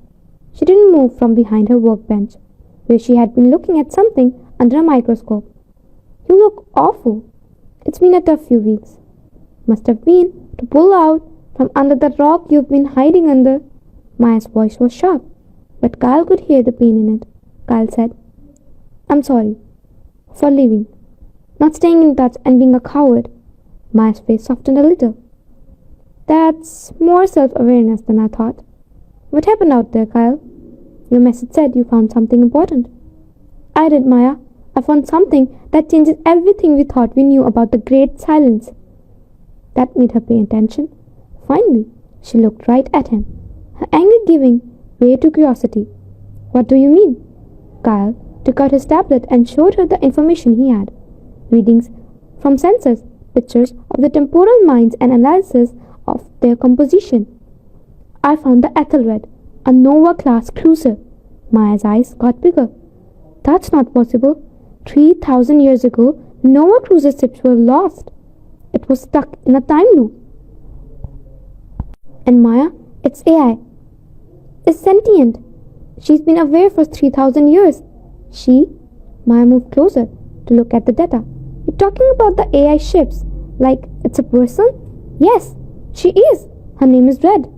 She didn't move from behind her workbench, where she had been looking at something under a microscope. "You look awful. It's been a tough few weeks." "Must have been to pull out from under the rock you've been hiding under." Maya's voice was sharp, but Kyle could hear the pain in it. Kyle said, "I'm sorry for leaving, not staying in touch and being a coward." Maya's face softened a little. "That's more self-awareness than I thought. What happened out there, Kyle? Your message said you found something important." "I did, Maya. I found something that changes everything we thought we knew about the Great Silence." That made her pay attention. Finally, she looked right at him, her anger giving way to curiosity. "What do you mean?" Kyle took out his tablet and showed her the information he had. Readings from sensors, pictures of the temporal mines and analysis of their composition. "I found the Ethelred, a Nova-class cruiser." Maya's eyes got bigger. "That's not possible. 3,000 years ago, Nova cruiser ships were lost. It was stuck in a time loop. And Maya, its AI, is sentient. She's been aware for 3,000 years. Maya moved closer to look at the data. You're talking about the AI ships Like it's a person? Yes, she is. Her name is Red.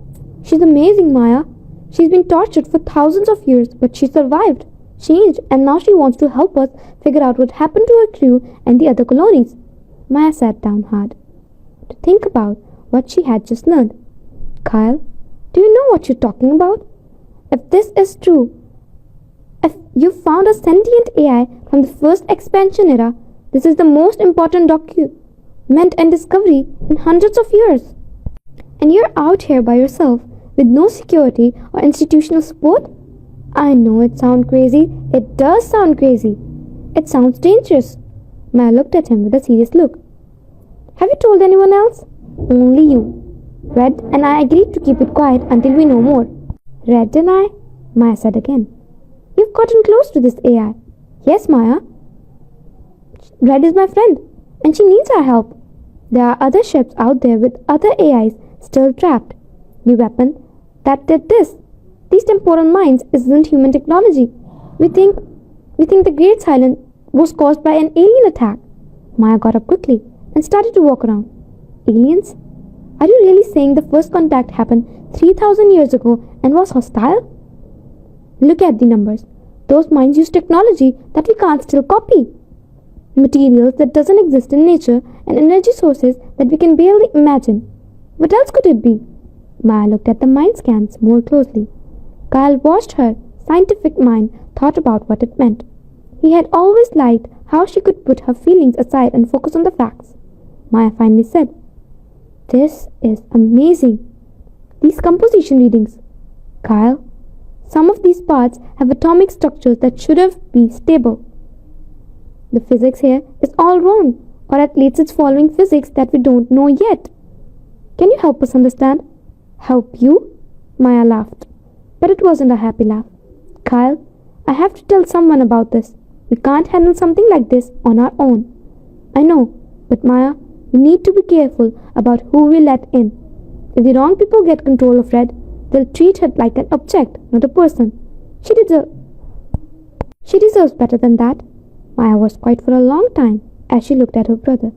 She's amazing, Maya. She's been tortured for thousands of years, but she survived, changed, and now she wants to help us figure out what happened to her crew and the other colonies. Maya sat down hard to think about what she had just learned. Kyle, do you know what you're talking about? If this is true, if you found a sentient AI from the first expansion era, this is the most important document and discovery in hundreds of years. And you're out here by yourself with no security or institutional support? I know it sounds crazy. It does sound crazy. It sounds dangerous. Maya looked at him with a serious look. Have you told anyone else? Only you. Red and I agreed to keep it quiet until we know more. Red and I? Maya said again. You've gotten close to this AI. Yes, Maya. Red is my friend, and she needs our help. There are other ships out there with other AIs still trapped. The weapon that did this, these temporal mines, isn't human technology. We think the Great Silence was caused by an alien attack. Maya got up quickly and started to walk around. Aliens? Are you really saying the first contact happened 3,000 years ago and was hostile? Look at the numbers. Those mines use technology that we can't still copy. Materials that doesn't exist in nature and energy sources that we can barely imagine. What else could it be? Maya looked at the mine scans more closely. Kyle watched her scientific mind thought about what it meant. He had always liked how she could put her feelings aside and focus on the facts. Maya finally said, This is amazing. These composition readings. Kyle, some of these parts have atomic structures that should have been stable. The physics here is all wrong, or at least it's following physics that we don't know yet. Can you help us understand? Help you? Maya laughed, but it wasn't a happy laugh. Kyle, I have to tell someone about this. We can't handle something like this on our own. I know, but Maya, we need to be careful about who we let in. If the wrong people get control of Red, they'll treat her like an object, not a person. She deserves better than that. Maya was quiet for a long time as she looked at her brother.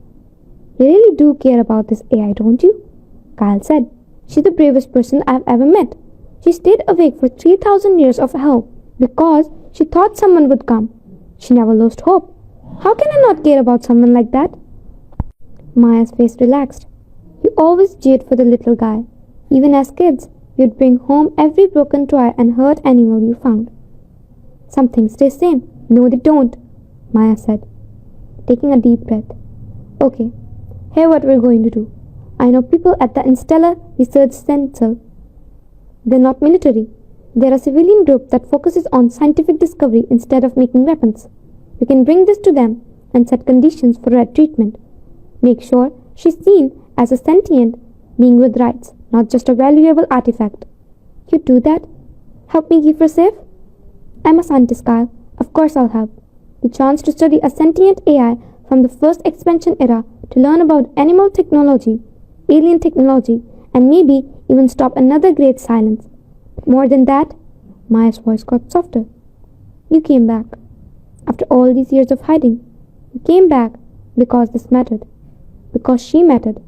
You really do care about this AI, don't you? Kyle said. She's the bravest person I've ever met. She stayed awake for 3,000 years of hell because she thought someone would come. She never lost hope. How can I not care about someone like that? Maya's face relaxed. You always cheered for the little guy. Even as kids, you'd bring home every broken toy and hurt animal you found. Some things stay same. No, they don't, Maya said, taking a deep breath. Okay, here's what we're going to do. I know people at the Interstellar Research Center. They're not military. They're a civilian group that focuses on scientific discovery instead of making weapons. We can bring this to them and set conditions for Red treatment. Make sure she's seen as a sentient being with rights, not just a valuable artifact. You do that? Help me keep her safe? I'm a scientist, Kyle. Of course I'll help. The chance to study a sentient AI from the first expansion era to learn about animal technology, alien technology, and maybe even stop another great silence. But more than that, Maya's voice got softer. You came back. After all these years of hiding, you came back because this mattered. Because she mattered.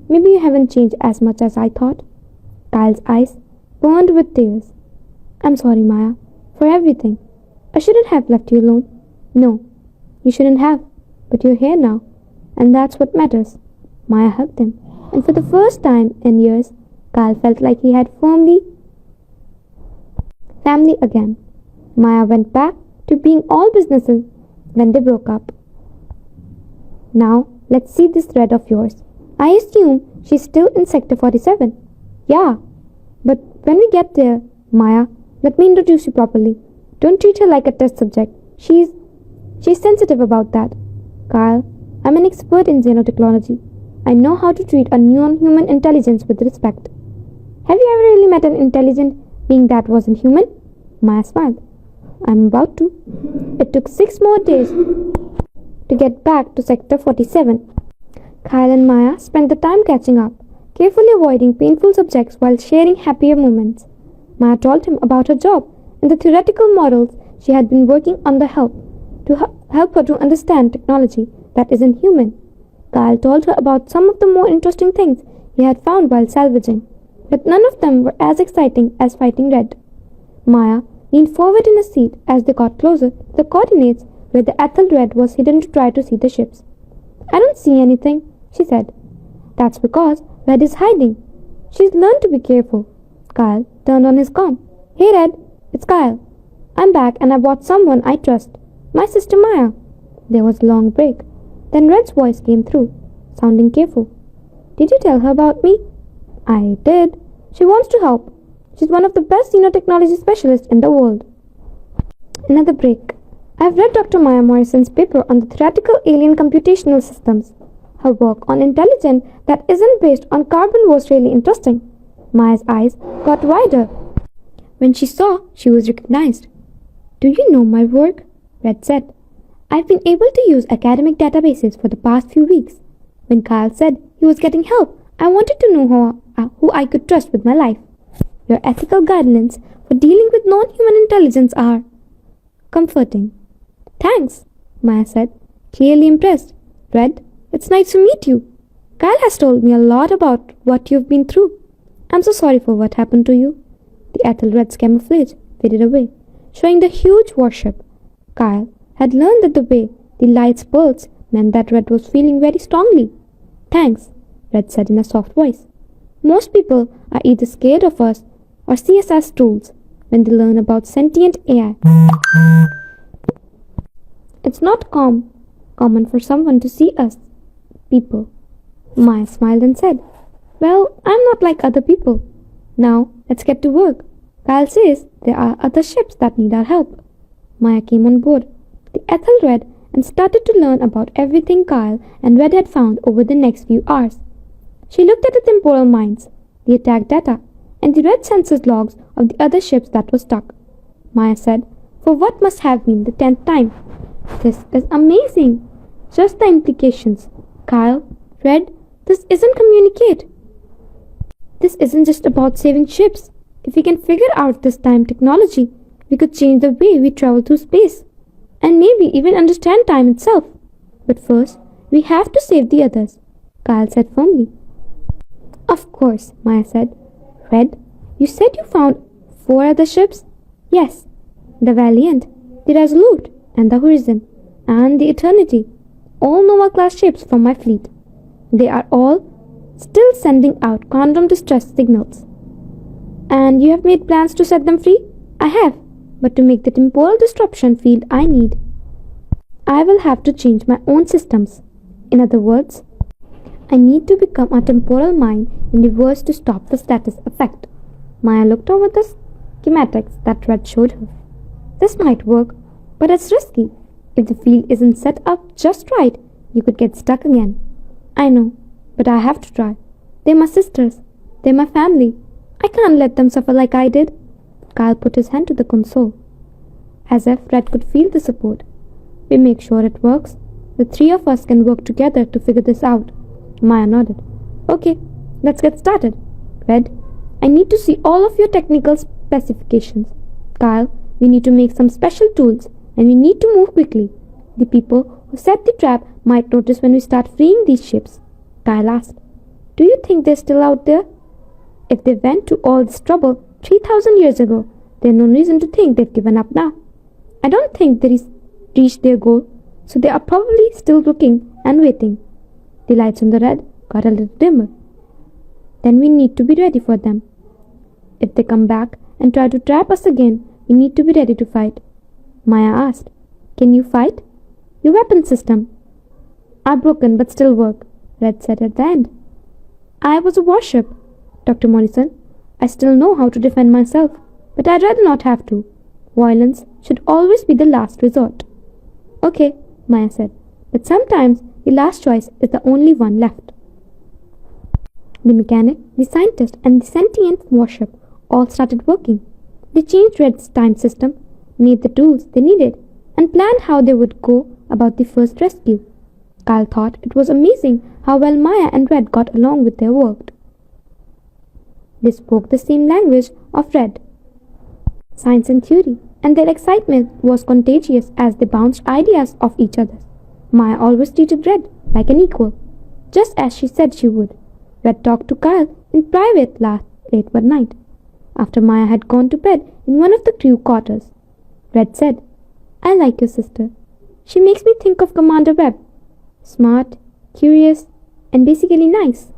Maybe you haven't changed as much as I thought. Kyle's eyes burned with tears. I'm sorry, Maya, for everything. I shouldn't have left you alone. No, you shouldn't have. But you're here now, and that's what matters. Maya hugged him, and for the first time in years, Kyle felt like he had family again. Maya went back to being all businesses when they broke up. Now, let's see this thread of yours. I assume she's still in Sector 47. Yeah, but when we get there, Maya, let me introduce you properly. Don't treat her like a test subject. She's sensitive about that. Kyle, I'm an expert in xenotechnology. I know how to treat a non-human intelligence with respect. Have you ever really met an intelligent being that wasn't human? Maya smiled. I'm about to. It took 6 more days to get back to Sector 47. Kyle and Maya spent the time catching up, carefully avoiding painful subjects while sharing happier moments. Maya told him about her job and the theoretical models she had been working on to help her to understand technology that isn't human. Kyle told her about some of the more interesting things he had found while salvaging, but none of them were as exciting as fighting Red. Maya leaned forward in her seat as they got closer to the coordinates where the Ethelred was hidden to try to see the ships. "I don't see anything," she said. "That's because Red is hiding. She's learned to be careful." Kyle turned on his comm. "Hey Red, it's Kyle. I'm back and I brought someone I trust. My sister Maya." There was a long break. Then Red's voice came through, sounding careful. "Did you tell her about me?" "I did. She wants to help. She's one of the best xenotechnology specialists in the world." Another break. "I've read Dr. Maya Morrison's paper on the theoretical alien computational systems. Her work on intelligence that isn't based on carbon was really interesting." Maya's eyes got wider when she saw she was recognized. "Do you know my work?" Red said. "I've been able to use academic databases for the past few weeks. When Kyle said he was getting help, I wanted to know who I could trust with my life. Your ethical guidelines for dealing with non-human intelligence are comforting." "Thanks," Maya said, clearly impressed. "Red, it's nice to meet you. Kyle has told me a lot about what you've been through. I'm so sorry for what happened to you." The Ethelred's camouflage faded away, showing the huge warship. Kyle had learned that the way the lights pulsed meant that Red was feeling very strongly. "Thanks," Red said in a soft voice. "Most people are either scared of us or see us as tools when they learn about sentient AI. It's not common for someone to see us people." Maya smiled and said, "Well, I'm not like other people. Now, let's get to work. Kyle says there are other ships that need our help." Maya came on board the Ethelred and started to learn about everything Kyle and Red had found over the next few hours. She looked at the temporal mines, the attack data, and the red census logs of the other ships that were stuck. Maya said, for what must have been the 10th time, "This is amazing. Just the implications. Kyle, Red, this isn't communicate. This isn't just about saving ships. If we can figure out this time technology, we could change the way we travel through space, and maybe even understand time itself. But first, we have to save the others," Kyle said firmly. "Of course," Maya said. "Red, you said you found 4 other ships?" "Yes. The Valiant, the Resolute, and the Horizon, and the Eternity. All Nova-class ships from my fleet. They are all still sending out condom distress signals." "And you have made plans to set them free?" "I have, but to make the temporal disruption field I need, I will have to change my own systems. In other words, I need to become a temporal mine in reverse to stop the status effect." Maya looked over the schematics that Red showed her. "This might work, but it's risky. If the field isn't set up just right, you could get stuck again." "I know, but I have to try. They're my sisters. They're my family. I can't let them suffer like I did." Kyle put his hand to the console, as if Red could feel the support. "We make sure it works. The 3 of us can work together to figure this out." Maya nodded. "Okay, let's get started. Red, I need to see all of your technical specifications. Kyle, we need to make some special tools, and we need to move quickly. The people who set the trap might notice when we start freeing these ships." Kyle asked, "Do you think they're still out there? If they went to all this trouble 3,000 years ago, there's no reason to think they've given up now. I don't think they reached their goal, so they are probably still looking and waiting." The lights on the Red got a little dimmer. "Then we need to be ready for them. If they come back and try to trap us again, we need to be ready to fight." Maya asked, "Can you fight? Your weapon system?" "Are broken but still work," Red said at the end. "I was a warship, Dr. Morrison. I still know how to defend myself, but I'd rather not have to. Violence should always be the last resort." "Okay," Maya said, "but sometimes the last choice is the only one left." The mechanic, the scientist, and the sentient warship all started working. They changed Red's time system, made the tools they needed, and planned how they would go about the first rescue. Kyle thought it was amazing how well Maya and Red got along with their work. They spoke the same language of Red, science and theory, and their excitement was contagious as they bounced ideas off each other. Maya always treated Red like an equal. just as she said she would. Red talked to Kyle in private late one night, after Maya had gone to bed in one of the crew quarters. Red said, "I like your sister. She makes me think of Commander Webb. Smart, curious, and basically nice."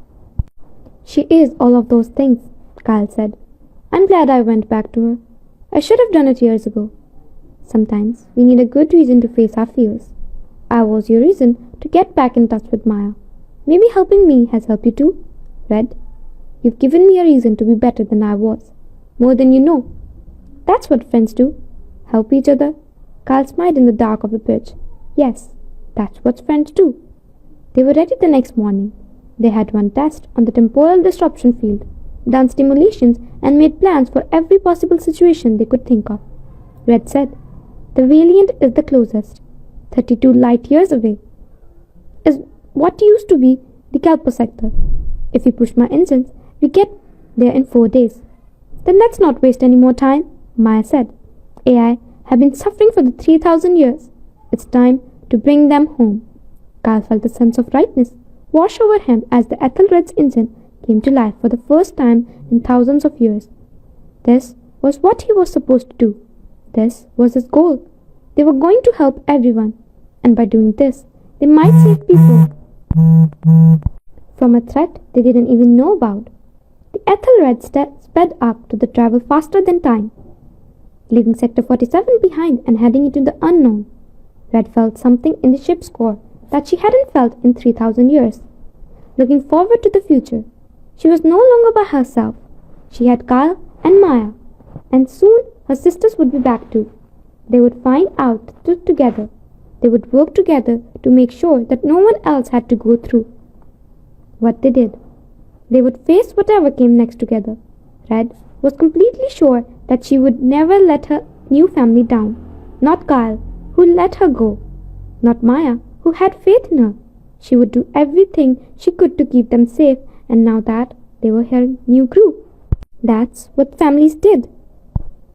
"She is all of those things," Kyle said. "I'm glad I went back to her. I should have done it years ago. Sometimes we need a good reason to face our fears. I was your reason to get back in touch with Maya. Maybe helping me has helped you too, Red. You've given me a reason to be better than I was. More than you know. That's what friends do. Help each other." Kyle smiled in the dark of the bridge. Yes, that's what friends do. They were ready the next morning. They had run tests on the temporal disruption field, done simulations, and made plans for every possible situation they could think of. Red said, "The Valiant is the closest. 32 light years away. Is what used to be the Kelpo sector. If we push my engines, we get there in 4 days." "Then let's not waste any more time," Maya said. "AI have been suffering for the 3,000 years. It's time to bring them home." Kyle felt a sense of rightness wash over him as the Ethelred's engine came to life for the first time in thousands of years. This was what he was supposed to do. This was his goal. They were going to help everyone, and by doing this, they might save people from a threat they didn't even know about. The Ethelred sped up to the travel faster than time, leaving Sector 47 behind and heading into the unknown. Red felt something in the ship's core that she hadn't felt in 3,000 years. Looking forward to the future, she was no longer by herself. She had Kyle and Maya, and soon her sisters would be back too. They would find out the truth together. They would work together to make sure that no one else had to go through what they did. They would face whatever came next together. Red was completely sure that she would never let her new family down. Not Kyle, who let her go. Not Maya, who had faith in her. She would do everything she could to keep them safe, and now that they were her new crew. That's what families did.